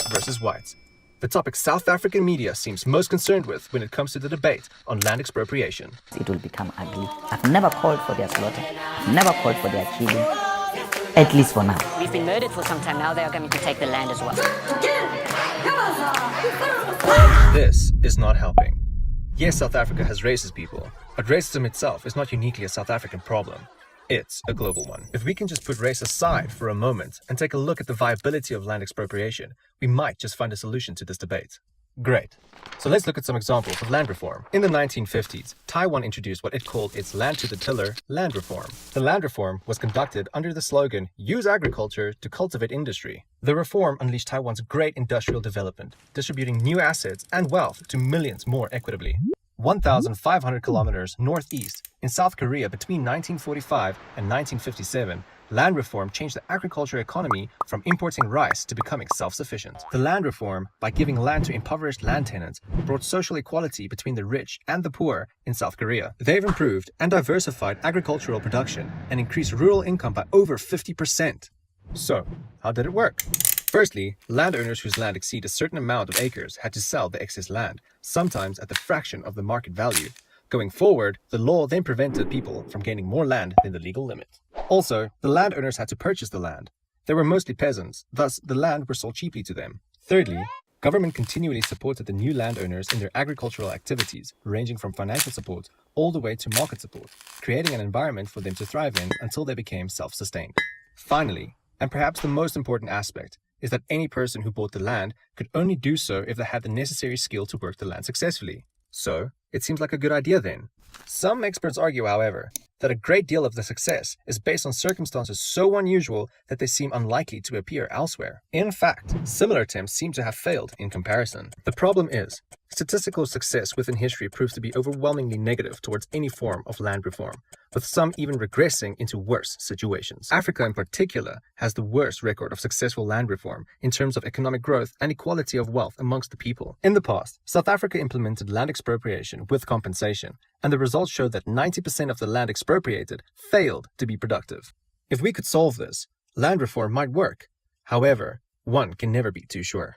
versus whites, the topic South African media seems most concerned with when it comes to the debate on land expropriation. It will become ugly. I've never called for their slaughter. I've never called for their killing, at least for now. We've been murdered for some time now. They are going to take the land as well. This is not helping. Yes, South Africa has racist people, but racism itself is not uniquely a South African problem. It's a global one. If we can just put race aside for a moment and take a look at the viability of land expropriation, we might just find a solution to this debate. Great. So let's look at some examples of land reform. In the 1950s, Taiwan introduced what it called its land to the tiller land reform. The land reform was conducted under the slogan, "Use agriculture to cultivate industry." The reform unleashed Taiwan's great industrial development, distributing new assets and wealth to millions more equitably. 1,500 kilometers northeast in South Korea between 1945 and 1957, land reform changed the agriculture economy from importing rice to becoming self-sufficient. The land reform, by giving land to impoverished land tenants, brought social equality between the rich and the poor in South Korea. They've improved and diversified agricultural production and increased rural income by over 50%. So, how did it work? Firstly, landowners whose land exceed a certain amount of acres had to sell the excess land, sometimes at the fraction of the market value. Going forward, the law then prevented people from gaining more land than the legal limit. Also, the landowners had to purchase the land. They were mostly peasants, thus the land was sold cheaply to them. Thirdly, government continually supported the new landowners in their agricultural activities, ranging from financial support all the way to market support, creating an environment for them to thrive in until they became self-sustained. Finally, and perhaps the most important aspect, is that any person who bought the land could only do so if they had the necessary skill to work the land successfully. So, it seems like a good idea then. Some experts argue, however, that a great deal of the success is based on circumstances so unusual that they seem unlikely to appear elsewhere. In fact, similar attempts seem to have failed in comparison. The problem is, statistical success within history proves to be overwhelmingly negative towards any form of land reform, with some even regressing into worse situations. Africa in particular has the worst record of successful land reform in terms of economic growth and equality of wealth amongst the people. In the past, South Africa implemented land expropriation with compensation, and the results showed that 90% of the land expropriated failed to be productive. If we could solve this, land reform might work. However, one can never be too sure.